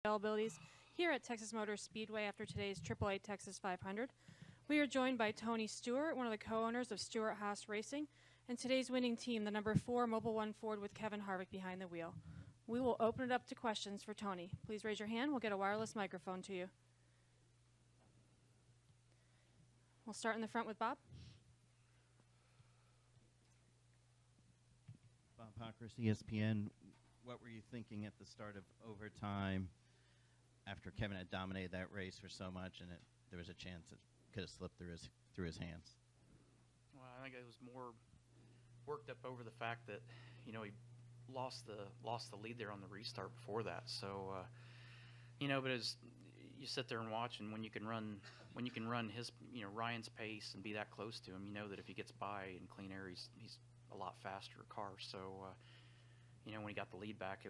availabilities here at Texas Motor Speedway after today's AAA Texas 500. We are joined by Tony Stewart, one of the co-owners of Stewart-Haas Racing, and today's winning team, the number 4 Mobile One Ford with Kevin Harvick behind the wheel. We will open it up to questions for Tony. Please raise your hand. We'll get a wireless microphone to you. We'll start in the front with Bob. Bob Hawkers, ESPN. What were you thinking at the start of overtime after Kevin had dominated that race for so much and there was a chance it could have slipped through his hands? Well, I think it was more worked up over the fact that, he lost the lead there on the restart before that. So, but as you sit there and watch, and when you can run his, Ryan's pace and be that close to him, you know that if he gets by in clean air, he's a lot faster car. So, when he got the lead back,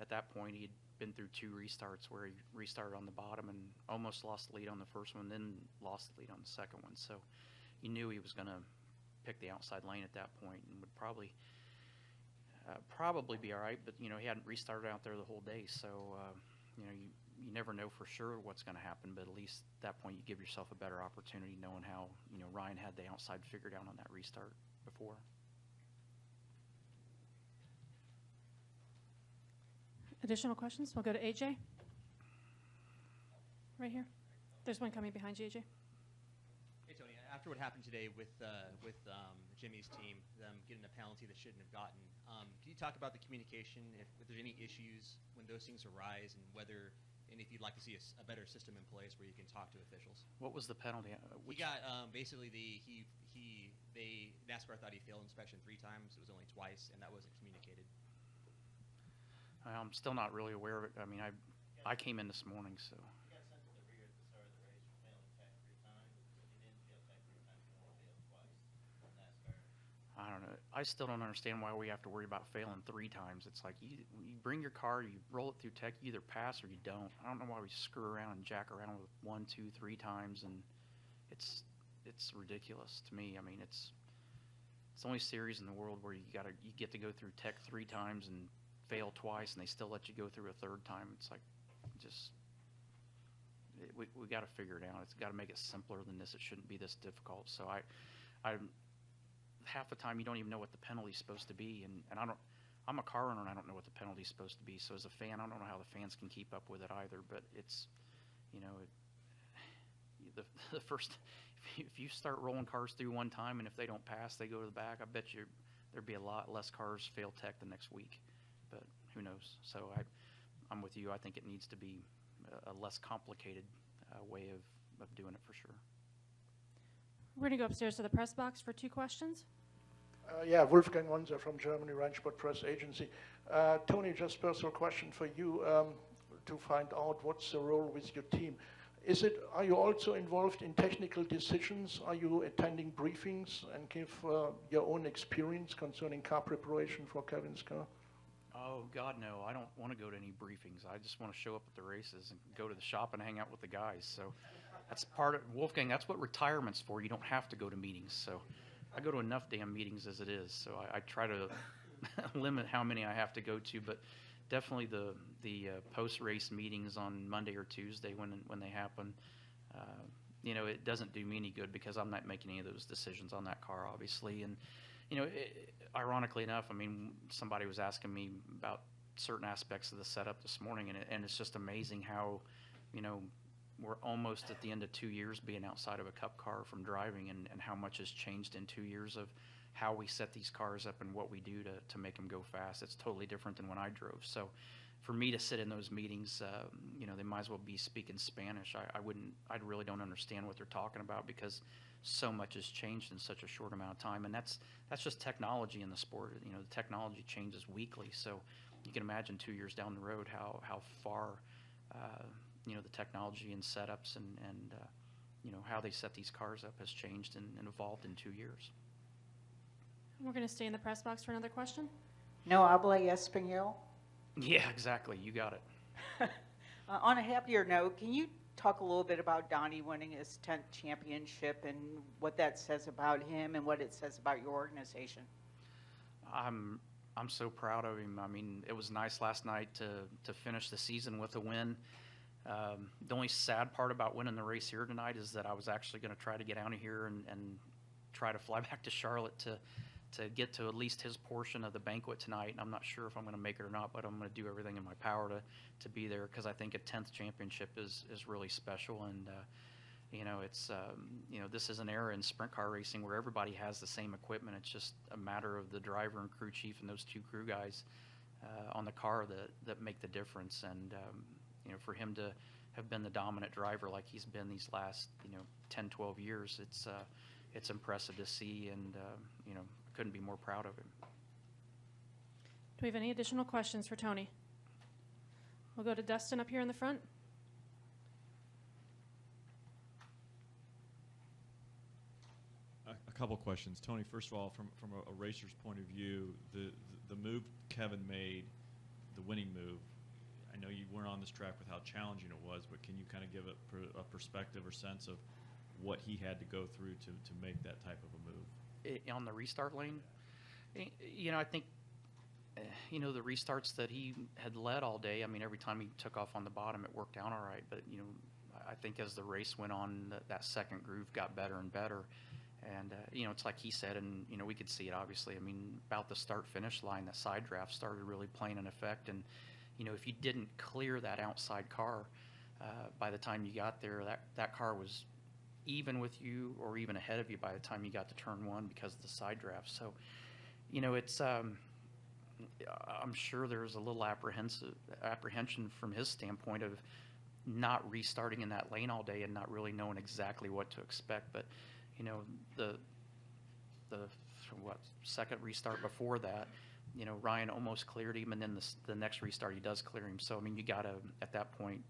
at that point he'd been through 2 restarts where he restarted on the bottom and almost lost the lead on the first one, then lost the lead on the second one. So you knew he was going to pick the outside lane at that point and would probably be all right. But he hadn't restarted out there the whole day, so you never know for sure what's going to happen. But at least at that point you give yourself a better opportunity, knowing how Ryan had the outside figured out on that restart before. Additional questions? We'll go to AJ. Right here. There's one coming behind you, AJ. Hey, Tony. After what happened today with Jimmy's team, them getting a penalty they shouldn't have gotten, can you talk about the communication, if there's any issues when those things arise, and if you'd like to see a better system in place where you can talk to officials? What was the penalty? He got basically NASCAR thought he failed inspection 3 times. It was only twice, and that wasn't communicated. I'm still not really aware of it. I mean, I came in this morning, so. You got sent to the rear at the start of the race for failing tech 3 times. If you didn't fail tech 3 times, you only failed twice on NASCAR. I don't know. I still don't understand why we have to worry about failing 3 times. It's like you bring your car, you roll it through tech, you either pass or you don't. I don't know why we screw around and jack around with 1, 2, 3 times, and it's ridiculous to me. I mean, it's the only series in the world where you get to go through tech 3 times and fail twice, and they still let you go through a 3rd time. It's like, we got to figure it out. It's got to make it simpler than this. It shouldn't be this difficult. So I half the time you don't even know what the penalty's supposed to be, and I'm a car owner and I don't know what the penalty's supposed to be. So as a fan, I don't know how the fans can keep up with it either. But it's, the first, if you start rolling cars through one time and if they don't pass, they go to the back. I bet you there'd be a lot less cars fail tech the next week. But who knows? So I'm with you. I think it needs to be a less complicated way of doing it for sure. We're going to go upstairs to the press box for 2 questions. Wolfgang Wanzer from Germany Rennsport Press Agency. Tony, just personal question for you to find out what's the role with your team. Are you also involved in technical decisions? Are you attending briefings and give your own experience concerning car preparation for Kevin's car? Oh, God, no. I don't want to go to any briefings. I just want to show up at the races and go to the shop and hang out with the guys. So that's part of, Wolfgang, that's what retirement's for. You don't have to go to meetings. So I go to enough damn meetings as it is. So I try to limit how many I have to go to. But definitely the post-race meetings on Monday or Tuesday when they happen, it doesn't do me any good because I'm not making any of those decisions on that car, obviously. And ironically enough, I mean, somebody was asking me about certain aspects of the setup this morning, and it's just amazing how, we're almost at the end of 2 years being outside of a Cup car from driving, and how much has changed in 2 years of how we set these cars up and what we do to make them go fast. It's totally different than when I drove. So for me to sit in those meetings, they might as well be speaking Spanish. I really don't understand what they're talking about because so much has changed in such a short amount of time, and that's just technology in the sport. The technology changes weekly, so you can imagine 2 years down the road how far the technology and setups and how they set these cars up has changed and evolved in 2 years. We're going to stay in the press box for another question. No habla español? Yeah, exactly. You got it. On a happier note, can you talk a little bit about Donny winning his 10th championship and what that says about him and what it says about your organization? I'm I'm so proud of him. I mean, it was nice last night to finish the season with a win. The only sad part about winning the race here tonight is that I was actually going to try to get out of here and try to fly back to Charlotte to get to at least his portion of the banquet tonight. And I'm not sure if I'm going to make it or not, but I'm going to do everything in my power to be there, because I think a 10th championship is really special. And it's this is an era in sprint car racing where everybody has the same equipment. It's just a matter of the driver and crew chief and those two crew guys on the car that make the difference. And for him to have been the dominant driver like he's been these last 10, 12 years, it's impressive to see, and couldn't be more proud of him. Do we have any additional questions for Tony? We'll go to Dustin up here in the front. A couple questions. Tony, first of all, from a racer's point of view, the move Kevin made, the winning move, I know you weren't on this track with how challenging it was, but can you kind of give a perspective or sense of what he had to go through to make that type of a move? On the restart lane, I think, the restarts that he had led all day, I mean, every time he took off on the bottom, it worked out all right. But, I think as the race went on, that second groove got better and better. And, it's like he said, and, we could see it, obviously. I mean, about the start-finish line, that side draft started really playing an effect. And, if you didn't clear that outside car by the time you got there, that car was even with you or even ahead of you by the time you got to turn one because of the side draft. So, it's I'm sure there's a little apprehension from his standpoint of not restarting in that lane all day and not really knowing exactly what to expect. But, the second restart before that, Ryan almost cleared him, and then the next restart he does clear him. So, I mean, you got to, at that point,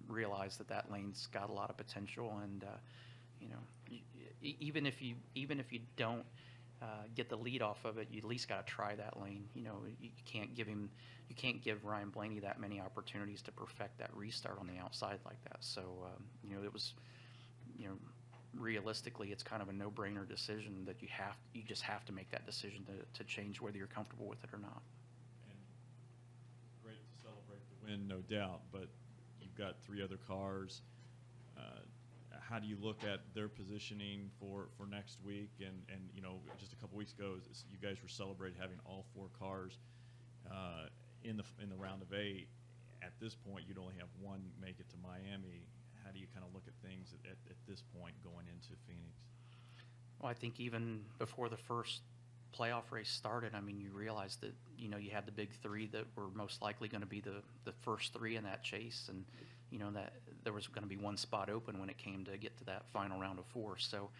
realize that lane's got a lot of potential, and even if you don't get the lead off of it, you at least got to try that lane. You can't give Ryan Blaney that many opportunities to perfect that restart on the outside like that. So it was, realistically, it's kind of a no-brainer decision that you just have to make that decision to change whether you're comfortable with it or not. And great to celebrate the win, no doubt, but you've got three other cars. How do you look at their positioning for next week? And just a couple weeks ago, you guys were celebrating having all four cars in the round of 8. At this point, you'd only have one make it to Miami. How do you kind of look at things at this point going into Phoenix? Well, I think even before the first playoff race started, I mean, you realized that, you had the big three that were most likely going to be the first three in that chase, and, that there was going to be one spot open when it came to get to that final round of 4. So,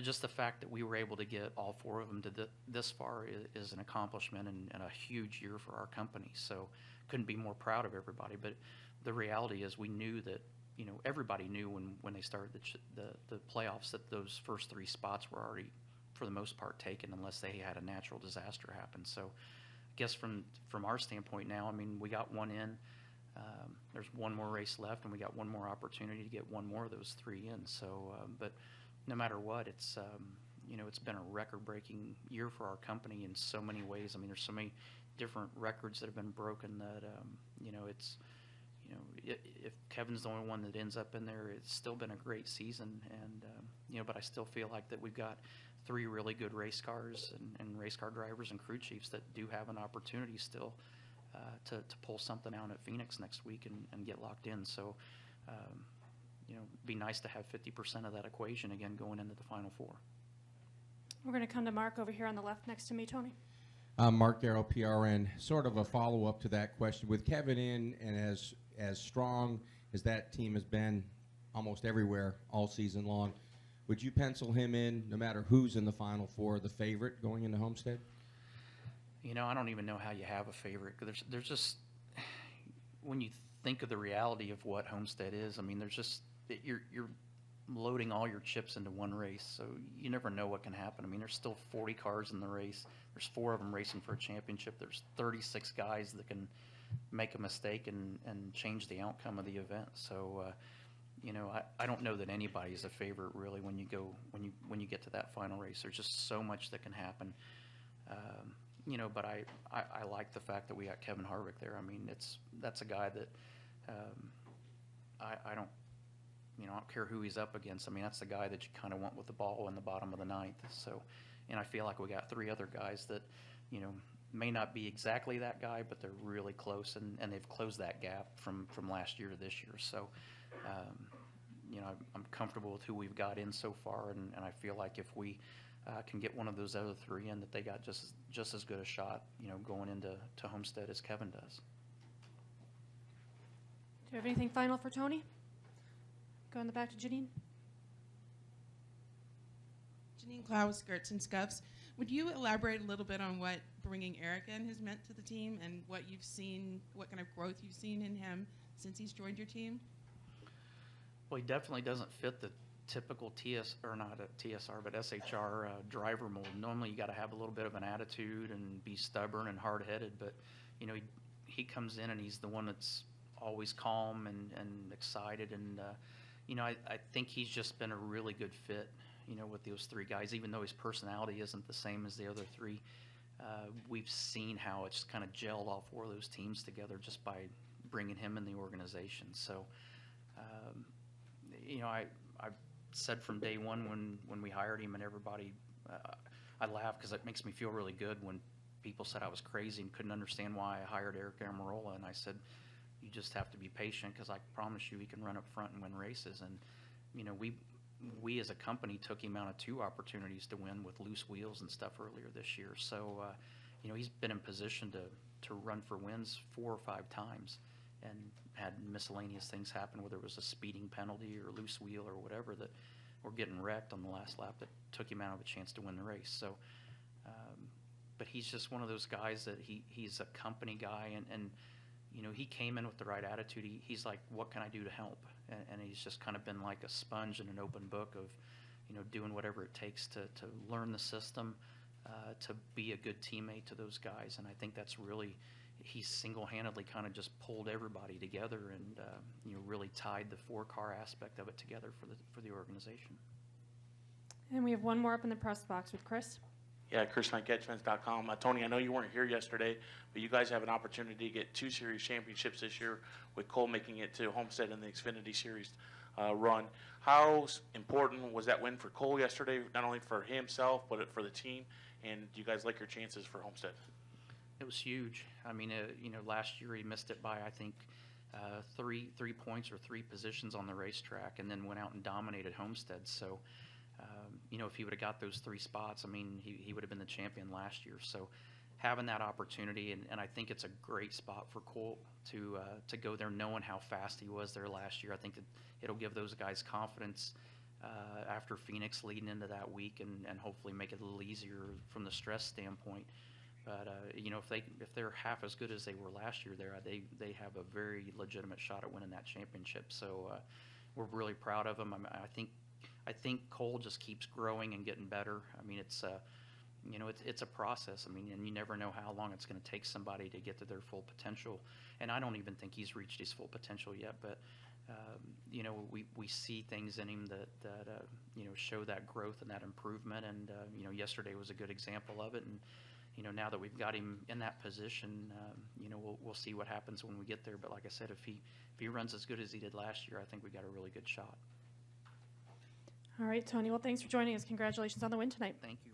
just the fact that we were able to get all 4 of them to this far is an accomplishment and a huge year for our company. So couldn't be more proud of everybody. But the reality is we knew that, everybody knew when they started the playoffs that those first 3 spots were already, for the most part, taken unless they had a natural disaster happen. So I guess from our standpoint now, I mean, we got one in. There's one more race left, and we got one more opportunity to get one more of those 3 in. So, but no matter what, it's it's been a record-breaking year for our company in so many ways. I mean, there's so many different records that have been broken that it's if Kevin's the only one that ends up in there, it's still been a great season. And but I still feel like that we've got 3 really good race cars and race car drivers and crew chiefs that do have an opportunity still to pull something out at Phoenix next week and get locked in. So, be nice to have 50% of that equation again going into the Final 4. We're going to come to Mark over here on the left next to me, Tony. Mark Darrow, PRN. Sort of a follow-up to that question. With Kevin in and as strong as that team has been almost everywhere all season long, would you pencil him in, no matter who's in the Final 4, the favorite going into Homestead? I don't even know how you have a favorite. There's just, when you think of the reality of what Homestead is, I mean, there's just, you're loading all your chips into one race, so you never know what can happen. I mean, there's still 40 cars in the race. There's 4 of them racing for a championship. There's 36 guys that can make a mistake and change the outcome of the event. So, I don't know that anybody is a favorite really when you get to that final race. There's just so much that can happen. But I like the fact that we got Kevin Harvick there. I mean, that's a guy that I don't, I don't care who he's up against. I mean, that's the guy that you kind of want with the ball in the bottom of the ninth. So, and I feel like we got 3 other guys that, may not be exactly that guy, but they're really close, and they've closed that gap from last year to this year. So, I'm comfortable with who we've got in so far, and I feel like if we can get one of those other 3 in, that they got just as good a shot, going into Homestead as Kevin does. Do you have anything final for Tony? Go in the back to Janine. Janine Clow, Skirts and Scuffs. Would you elaborate a little bit on what bringing Aric in has meant to the team and what you've seen, what kind of growth you've seen in him since he's joined your team? Well, he definitely doesn't fit the typical SHR driver mold. Normally, you got to have a little bit of an attitude and be stubborn and hard-headed, but he comes in and he's the one that's always calm and excited, and I think he's just been a really good fit, with those 3 guys. Even though his personality isn't the same as the other 3, we've seen how it's kind of gelled all 4 of those teams together just by bringing him in the organization. So, I said from day one when we hired him, and everybody, I laugh because it makes me feel really good when people said I was crazy and couldn't understand why I hired Aric Almirola, and I said, you just have to be patient, because I promise you he can run up front and win races. And we as a company took him out of 2 opportunities to win with loose wheels and stuff earlier this year. So he's been in position to run for wins 4 or 5 times, and had miscellaneous things happen, whether it was a speeding penalty or loose wheel or whatever, that were getting wrecked on the last lap that took him out of a chance to win the race. So but he's just one of those guys that he's a company guy, and he came in with the right attitude. He's like, what can I do to help? And he's just kind of been like a sponge and an open book of, doing whatever it takes to learn the system, to be a good teammate to those guys. And I think that's really, he single-handedly kind of just pulled everybody together and, really tied the 4-car aspect of it together for the organization. And we have one more up in the press box with Chris. Yeah, Chris Knight, GetFence.com. Tony, I know you weren't here yesterday, but you guys have an opportunity to get 2 series championships this year, with Cole making it to Homestead in the Xfinity Series run. How important was that win for Cole yesterday, not only for himself, but for the team? And do you guys like your chances for Homestead? It was huge. I mean, last year he missed it by, I think, 3 points or 3 positions on the racetrack, and then went out and dominated Homestead. So, if he would have got those 3 spots, I mean, he would have been the champion last year. So having that opportunity, and I think it's a great spot for Colt to go there knowing how fast he was there last year. I think that it'll give those guys confidence after Phoenix leading into that week, and hopefully make it a little easier from the stress standpoint. But, if they're half as good as they were last year there, they have a very legitimate shot at winning that championship. So we're really proud of them. I think Cole just keeps growing and getting better. I mean, it's a process. I mean, and you never know how long it's going to take somebody to get to their full potential. And I don't even think he's reached his full potential yet. But we see things in him that show that growth and that improvement. And yesterday was a good example of it. And now that we've got him in that position, we'll see what happens when we get there. But like I said, if he runs as good as he did last year, I think we got a really good shot. All right, Tony. Well, thanks for joining us. Congratulations on the win tonight. Thank you.